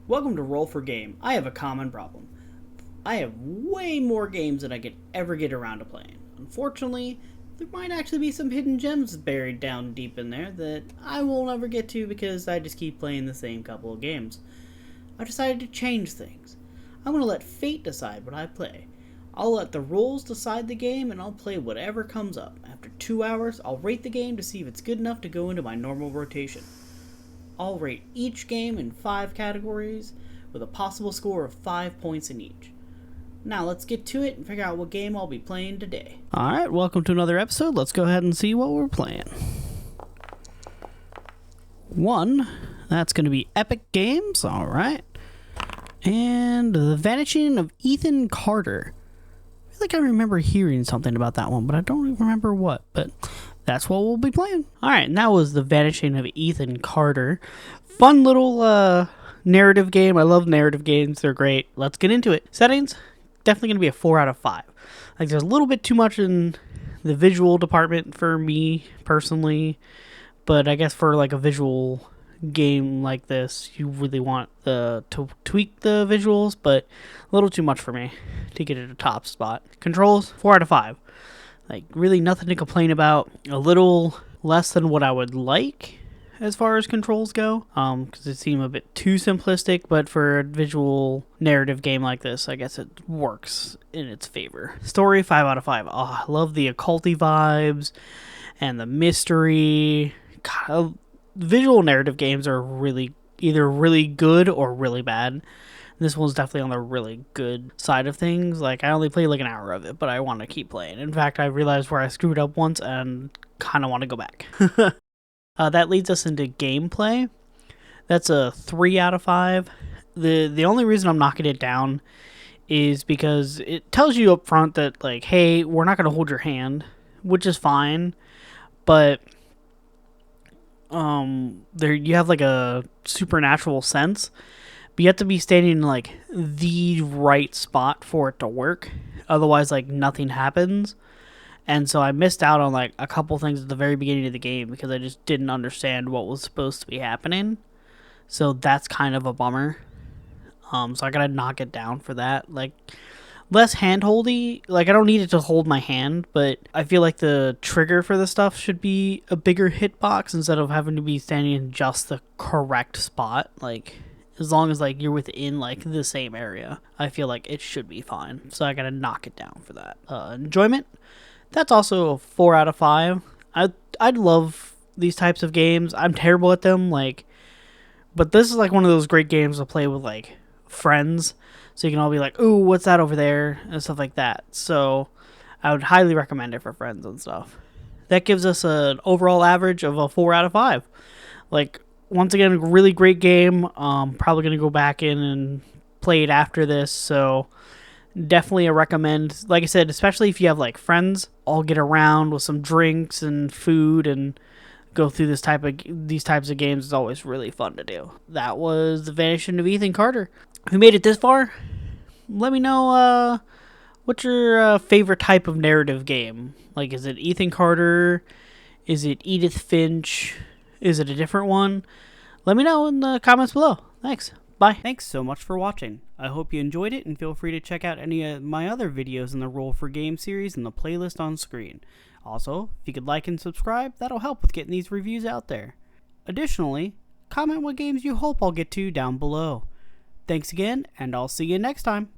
Welcome to Roll for Game. I have a common problem. I have way more games than I could ever get around to playing. Unfortunately, there might actually be some hidden gems buried down deep in there that I will never get to because I just keep playing the same couple of games. I decided to change things. I'm going to let fate decide what I play. I'll let the rules decide the game and I'll play whatever comes up. After 2 hours, I'll rate the game to see if it's good enough to go into my normal rotation. I'll rate each game in 5 categories with a possible score of 5 points in each. Now let's get to it and figure out what game I'll be playing today. Alright, welcome to another episode. Let's go ahead and see what we're playing. 1, that's going to be Epic Games, alright. And The Vanishing of Ethan Carter. I feel like I remember hearing something about that one, but I don't even remember what, but that's what we'll be playing. Alright, and that was The Vanishing of Ethan Carter. Fun little narrative game. I love narrative games. They're great. Let's get into it. Settings, definitely going to be a 4 out of 5. Like, there's a little bit too much in the visual department for me, personally. But I guess for, like, a visual game like this, you really want to tweak the visuals, but a little too much for me to get at a top spot. Controls, 4 out of 5. Like, really nothing to complain about. A little less than what I would like as far as controls go, because it seemed a bit too simplistic, but for a visual narrative game like this, I guess it works in its favor. Story, 5 out of 5. Oh, I love the occulty vibes and the mystery. God, visual narrative games are really either really good or really bad. This one's definitely on the really good side of things. Like, I only played like an hour of it, but I want to keep playing. In fact, I realized where I screwed up once and kind of want to go back. That leads us into gameplay. That's a 3 out of 5. The only reason I'm knocking it down is because it tells you up front that, like, hey, we're not going to hold your hand, which is fine, but there you have like a supernatural sense. But you have to be standing in, like, the right spot for it to work. Otherwise, like, nothing happens. And so I missed out on, like, a couple things at the very beginning of the game because I just didn't understand what was supposed to be happening. So that's kind of a bummer. So I gotta knock it down for that. Like, less hand-holdy. Like, I don't need it to hold my hand, but I feel like the trigger for the stuff should be a bigger hitbox instead of having to be standing in just the correct spot. Like, as long as, like, you're within, like, the same area, I feel like it should be fine. So I gotta knock it down for that. Enjoyment, that's also a 4 out of 5. I'd love these types of games. I'm terrible at them, like, but this is, like, one of those great games to play with, like, friends. So you can all be like, ooh, what's that over there? And stuff like that. So I would highly recommend it for friends and stuff. That gives us an overall average of a 4 out of 5. Like, once again, a really great game. Probably going to go back in and play it after this. So definitely a recommend. Like I said, especially if you have, like, friends, all get around with some drinks and food and go through these types of games. Is always really fun to do. That was The Vanishing of Ethan Carter. If you made it this far, let me know what's your favorite type of narrative game. Like, is it Ethan Carter? Is it Edith Finch? Is it a different one? Let me know in the comments below. Thanks. Bye. Thanks so much for watching. I hope you enjoyed it, and feel free to check out any of my other videos in the Roll for Game series in the playlist on screen. Also, if you could like and subscribe, that'll help with getting these reviews out there. Additionally, comment what games you hope I'll get to down below. Thanks again, and I'll see you next time.